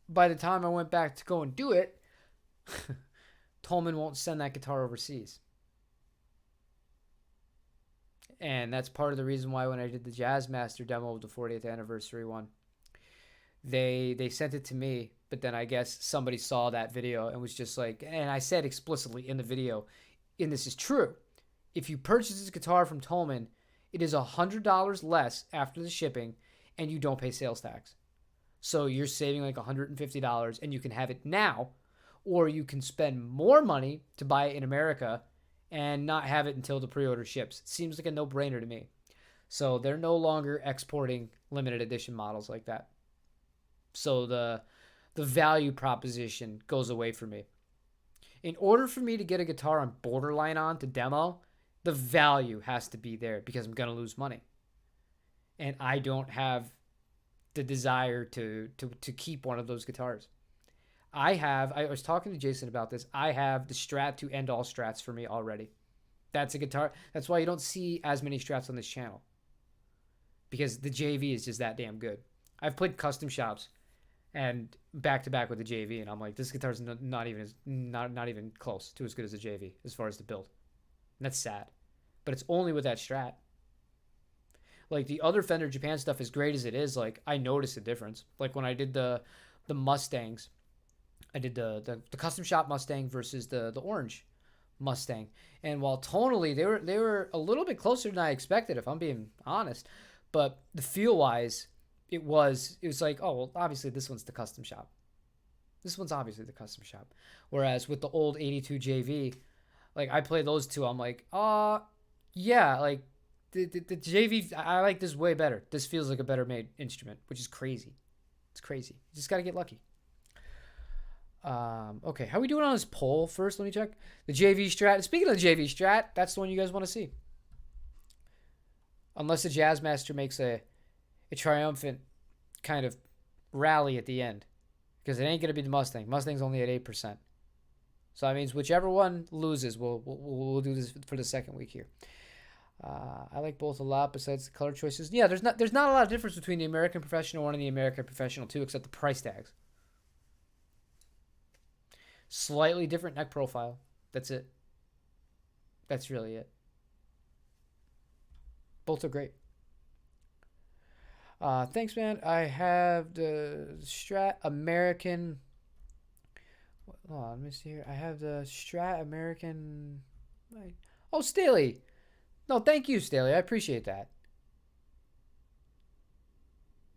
by the time I went back to go and do it, Tolman won't send that guitar overseas. And that's part of the reason why when I did the Jazzmaster demo of the 40th anniversary one, they sent it to me, but then I guess somebody saw that video and was just like, and I said explicitly in the video, and this is true, if you purchase this guitar from Tolman, it is $100 less after the shipping, and you don't pay sales tax. So you're saving like $150, and you can have it now, or you can spend more money to buy it in America and not have it until the pre-order ships. It seems like a no-brainer to me. So they're no longer exporting limited edition models like that. So the value proposition goes away for me. In order for me to get a guitar I'm borderline on to demo, the value has to be there because I'm going to lose money. And I don't have the desire to keep one of those guitars. I was talking to Jason about this. I have the Strat to end all Strats for me already. That's a guitar. That's why you don't see as many Strats on this channel. Because the JV is just that damn good. I've played custom shops and back to back with the JV, and I'm like, this guitar's not even close to as good as the JV as far as the build. And that's sad. But it's only with that Strat. Like the other Fender Japan stuff, as great as it is, like I noticed a difference. Like when I did the Mustangs, I did the custom shop Mustang versus the orange Mustang, and while tonally they were a little bit closer than I expected, if I'm being honest, but the feel wise, it was like, oh well, obviously this one's the custom shop. This one's obviously the custom shop. Whereas with the old 82 JV, like I play those two, I'm like, yeah, like the JV, I like this way better. This feels like a better made instrument, which is crazy. It's crazy. You just gotta get lucky. Okay, how are we doing on this poll first? Let me check. The JV Strat. Speaking of the JV Strat, that's the one you guys want to see. Unless the Jazzmaster makes a triumphant kind of rally at the end. Because it ain't going to be the Mustang. Mustang's only at 8%. So that means whichever one loses, we'll do this for the second week here. I like both a lot besides the color choices. Yeah, there's not a lot of difference between the American Professional 1 and the American Professional 2 except the price tags. Slightly different neck profile. That's it. That's really it. Both are great. Thanks, man. I have the Strat American. Hold on, let me see here. I have the Strat American. Oh, Staley. No, thank you, Staley. I appreciate that.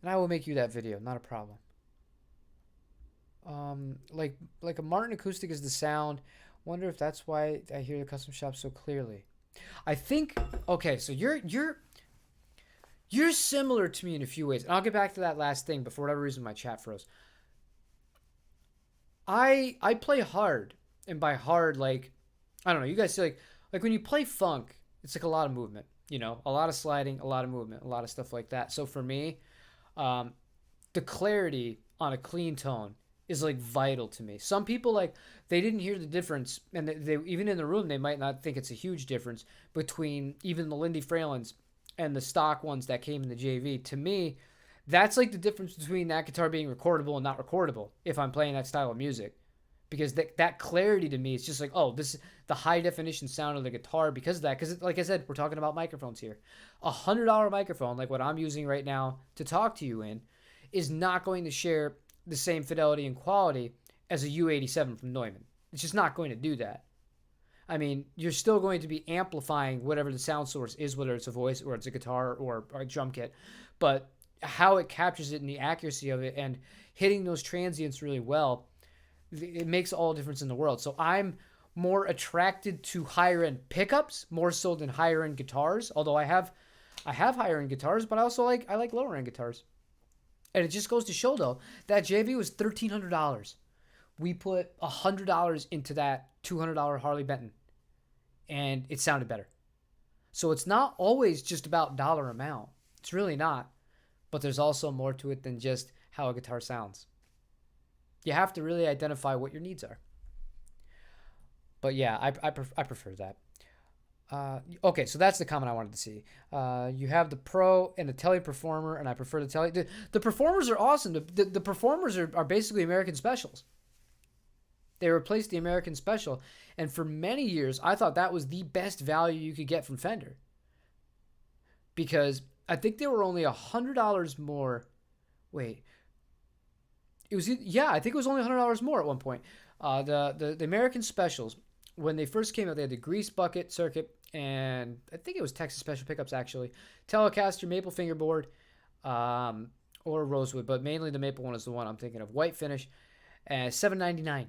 And I will make you that video. Not a problem. Like a Martin acoustic is the sound. Wonder if that's why I hear the custom shop so clearly. I think okay, so you're similar to me in a few ways. And I'll get back to that last thing, but for whatever reason my chat froze. I play hard, and by hard, like I don't know, you guys see like when you play funk, it's like a lot of movement, you know, a lot of sliding, a lot of movement, a lot of stuff like that. So for me, the clarity on a clean tone is like vital to me. Some people, like, they didn't hear the difference, and they even in the room they might not think it's a huge difference between even the Lindy Fralins and the stock ones that came in the JV. To me, that's like the difference between that guitar being recordable and not recordable if I'm playing that style of music. Because that clarity to me is just like, oh, this is the high definition sound of the guitar because of that. Because like I said, we're talking about microphones here. $100 microphone, like what I'm using right now to talk to you in, is not going to share the same fidelity and quality as a U87 from Neumann. It's just not going to do that. I mean, you're still going to be amplifying whatever the sound source is, whether it's a voice or it's a guitar or a drum kit. But how it captures it and the accuracy of it and hitting those transients really well, it makes all the difference in the world. So I'm more attracted to higher end pickups more so than higher end guitars. Although I have I have higher end guitars, but I like lower end guitars. And it just goes to show though that JV was $1,300. We put $100 into that $200 Harley Benton, and it sounded better. So it's not always just about dollar amount. It's really not. But there's also more to it than just how a guitar sounds. You have to really identify what your needs are. But yeah, I prefer that. Okay, so that's the comment I wanted to see. You have the Pro and the Tele Performer, and I prefer the Tele. The Performers are awesome. The Performers are basically American Specials. They replaced the American Special, and for many years, I thought that was the best value you could get from Fender. Because I think they were only $100 more. Wait. I think it was only $100 more at one point. The American Specials, when they first came out, they had the grease bucket circuit, and I think it was Texas Special Pickups actually, Telecaster, maple fingerboard, or rosewood, but mainly the maple one is the one I'm thinking of. White finish, $799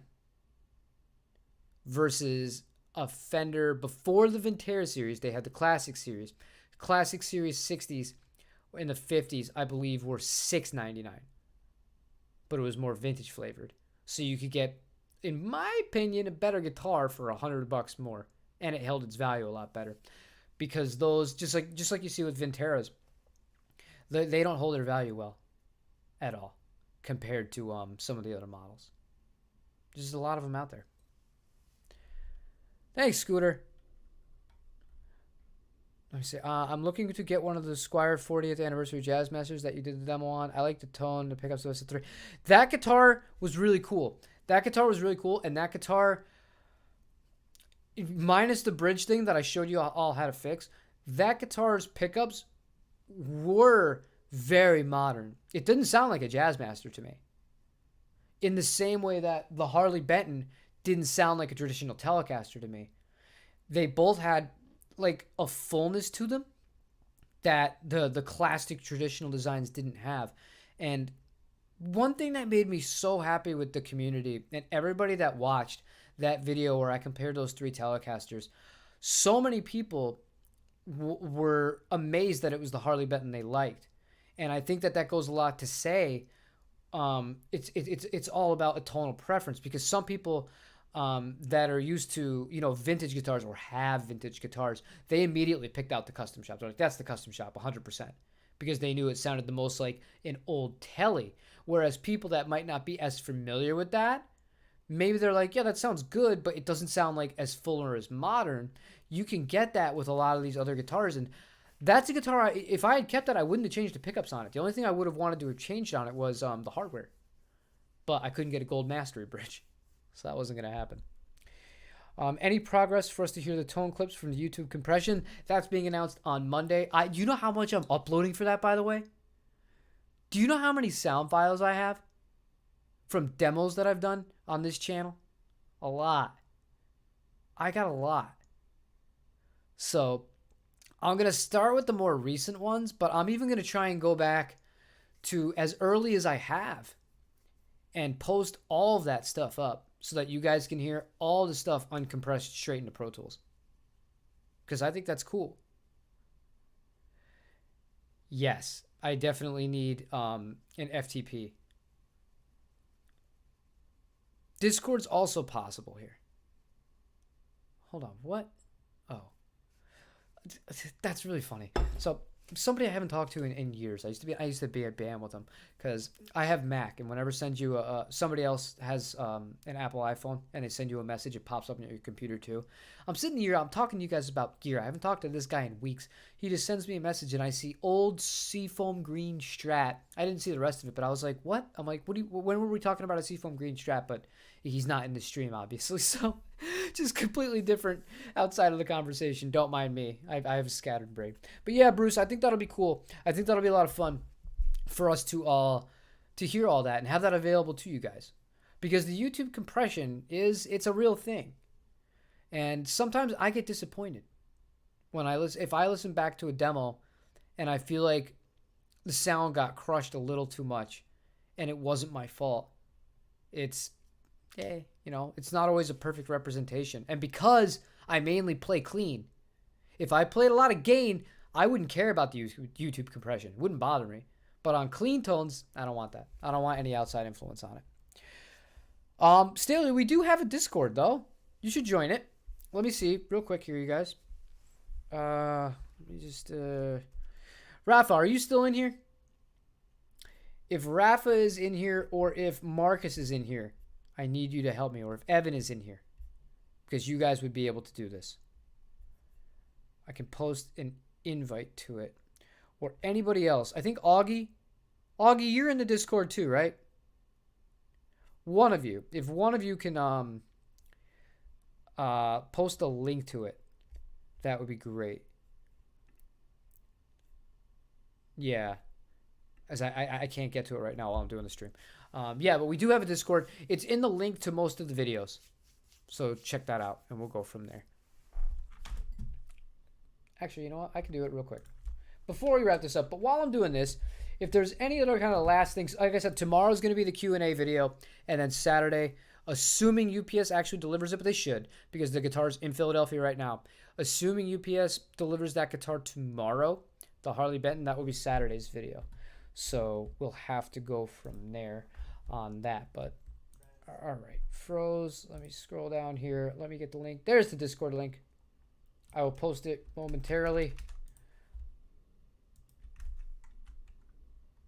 versus a Fender before the Ventura series. They had the Classic Series. Classic Series 60s in the 50s, I believe, were $699, but it was more vintage flavored, so you could get, in my opinion, a better guitar for $100 more, and it held its value a lot better, because those, just like you see with Venturas, they don't hold their value well at all compared to some of the other models. There's a lot of them out there. Thanks, Scooter. Let me see. I'm looking to get one of the Squier 40th anniversary Jazz Masters that you did the demo on. I like the tone, the pickups, the S3. That guitar was really cool. And that guitar, minus the bridge thing that I showed you all how to fix, that guitar's pickups were very modern. It didn't sound like a Jazz Master to me. In the same way that the Harley Benton didn't sound like a traditional Telecaster to me. They both had like a fullness to them that the classic traditional designs didn't have. And one thing that made me so happy with the community and everybody that watched that video where I compared those three Telecasters, so many people were amazed that it was the Harley Benton they liked. And I think that goes a lot to say it's all about a tonal preference, because some people that are used to, vintage guitars or have vintage guitars, they immediately picked out the custom shop. They're like, that's the custom shop 100%, because they knew it sounded the most like an old Tele. Whereas people that might not be as familiar with that, maybe they're like, yeah, that sounds good, but it doesn't sound like as full or as modern. You can get that with a lot of these other guitars. And that's a guitar, if I had kept that, I wouldn't have changed the pickups on it. The only thing I would have wanted to have changed on it was the hardware. But I couldn't get a gold mastery bridge, so that wasn't going to happen. Any progress for us to hear the tone clips from the YouTube compression? That's being announced on Monday. Do you know how much I'm uploading for that, by the way? Do you know how many sound files I have from demos that I've done on this channel? A lot. I got a lot. So I'm going to start with the more recent ones, but I'm even going to try and go back to as early as I have and post all of that stuff up so that you guys can hear all the stuff uncompressed straight into Pro Tools, because I think that's cool. Yes, I definitely need an FTP. Discord's also possible here. Hold on, what? Oh, that's really funny. So somebody I haven't talked to in years. I used to be a band with them, because I have Mac, and whenever send you somebody else has an Apple iPhone and they send you a message, it pops up on your computer too. I'm sitting here, I'm talking to you guys about gear. I haven't talked to this guy in weeks. He just sends me a message and I see old Seafoam green Strat. I didn't see the rest of it, but I was like, what? I'm like, when were we talking about a Seafoam green Strat? But he's not in the stream, obviously, so just completely different outside of the conversation. Don't mind me. I have a scattered brain. But yeah, Bruce, I think that'll be cool. I think that'll be a lot of fun for us to hear all that and have that available to you guys, because the YouTube compression it's a real thing. And sometimes I get disappointed when if I listen back to a demo and I feel like the sound got crushed a little too much and it wasn't my fault. It's not always a perfect representation. And because I mainly play clean, if I played a lot of gain, I wouldn't care about the YouTube compression. It wouldn't bother me. But on clean tones, I don't want that. I don't want any outside influence on it. Staley, we do have a Discord, though. You should join it. Let me see real quick here, you guys. Let me just... Rafa, are you still in here? If Rafa is in here or if Marcus is in here, I need you to help me. Or if Evan is in here. Because you guys would be able to do this. I can post an invite to it. Or anybody else. I think Augie. Augie, you're in the Discord too, right? One of you. If one of you can post a link to it, that would be great. Yeah. As I can't get to it right now while I'm doing the stream. Yeah, but we do have a Discord. It's in the link to most of the videos. So check that out, and we'll go from there. Actually, you know what? I can do it real quick. Before we wrap this up, but while I'm doing this, if there's any other kind of last things, like I said, tomorrow's going to be the Q&A video, and then Saturday, assuming UPS actually delivers it, but they should, because the guitar's in Philadelphia right now. Assuming UPS delivers that guitar tomorrow, the Harley Benton, that will be Saturday's video. So we'll have to go from there on that. But all right, froze. Let me scroll down here. Let me get the link. There's the Discord link. I will post it momentarily.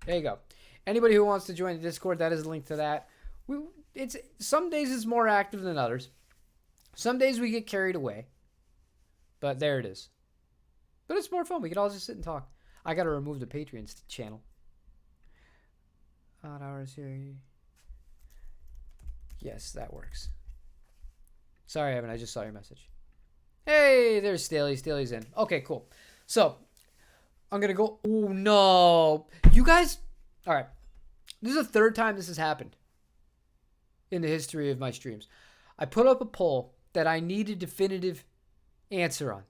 There you go. Anybody who wants to join the Discord, that is a link to that. It's some days it's more active than others. Some days we get carried away. But there it is. But it's more fun. We can all just sit and talk. I got to remove the Patreon channel. Odd hours here. Yes, that works. Sorry, Evan. I just saw your message. Hey, there's Staley. Staley's in. Okay, cool. So, I'm going to go. Oh, no. You guys. All right. This is the third time this has happened in the history of my streams. I put up a poll that I need a definitive answer on.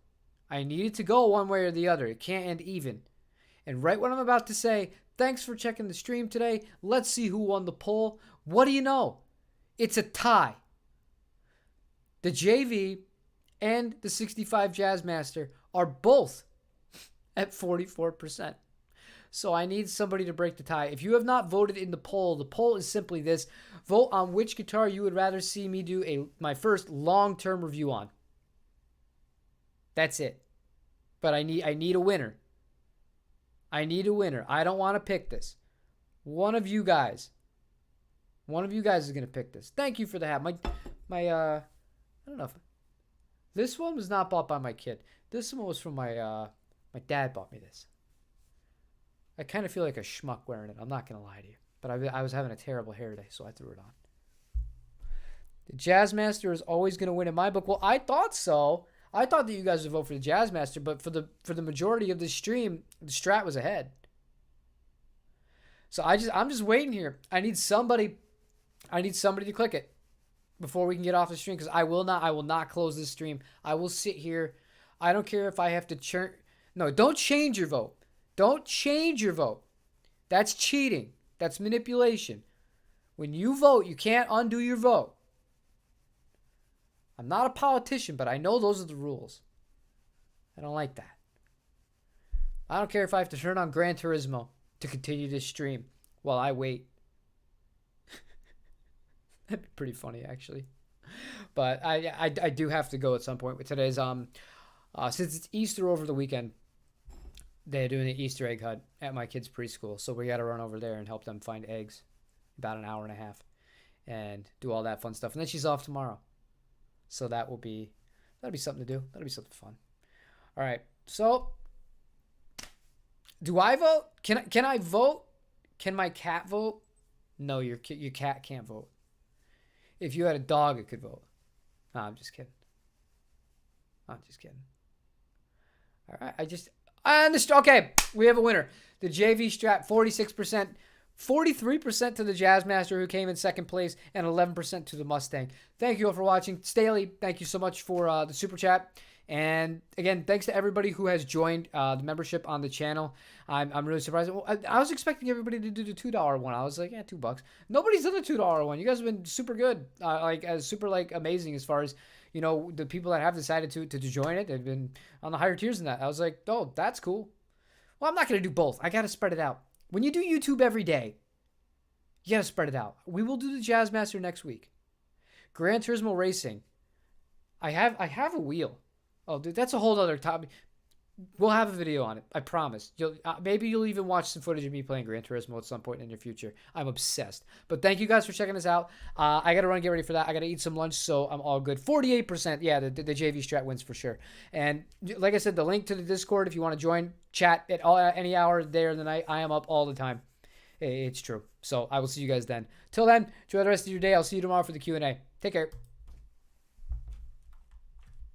I need it to go one way or the other. It can't end even. And right when I'm about to say, thanks for checking the stream today. Let's see who won the poll. What do you know? It's a tie. The JV and the 65 Jazzmaster are both at 44%. So I need somebody to break the tie. If you have not voted in the poll is simply this. Vote on which guitar you would rather see me do my first long-term review on. That's it. But I need a winner. I need a winner. I don't want to pick this. One of you guys is going to pick this. Thank you for the hat. My I don't know if this one was not bought by my kid. This one was from my dad bought me this. I kind of feel like a schmuck wearing it. I'm not going to lie to you. But I was having a terrible hair day, so I threw it on. The Jazzmaster is always going to win in my book. Well, I thought so. I thought that you guys would vote for the Jazzmaster, but for the majority of this stream, the Strat was ahead. So I'm just waiting here. I need somebody to click it before we can get off the stream, because I will not close this stream. I will sit here. I don't care if I have to churn. No, don't change your vote. Don't change your vote. That's cheating. That's manipulation. When you vote, you can't undo your vote. I'm not a politician, but I know those are the rules. I don't like that. I don't care if I have to turn on Gran Turismo to continue this stream while I wait. That'd be pretty funny, actually. But I do have to go at some point with today's since it's Easter over the weekend. They're doing an Easter egg hunt at my kids' preschool, so we got to run over there and help them find eggs, about an hour and a half, and do all that fun stuff. And then she's off tomorrow, so that'll be something to do. That'll be something fun. All right. So, do I vote? Can I vote? Can my cat vote? No, your cat can't vote. If you had a dog, it could vote. No, I'm just kidding. All right. I understand. Okay, we have a winner. The JV Strat, 46%. 43% to the Jazzmaster, who came in second place, and 11% to the Mustang. Thank you all for watching. Staley, thank you so much for the super chat. And again, thanks to everybody who has joined the membership on the channel. I'm really surprised. I was expecting everybody to do the $2 one. I was like, yeah, $2. Nobody's done the $2 one. You guys have been super good, super amazing as far as, you know, the people that have decided to join it. They've been on the higher tiers than that. I was like, oh, that's cool. Well, I'm not gonna do both. I gotta spread it out. When you do YouTube every day, you gotta spread it out. We will do the Jazzmaster next week. Gran Turismo Racing. I have a wheel. Oh, dude, that's a whole other topic. We'll have a video on it. I promise. Maybe you'll even watch some footage of me playing Gran Turismo at some point in your future. I'm obsessed. But thank you guys for checking us out. I got to run and get ready for that. I got to eat some lunch, so I'm all good. 48%. Yeah, the JV Strat wins for sure. And like I said, the link to the Discord, if you want to join, chat at any hour there in the night. I am up all the time. It's true. So I will see you guys then. Till then, enjoy the rest of your day. I'll see you tomorrow for the Q&A. Take care.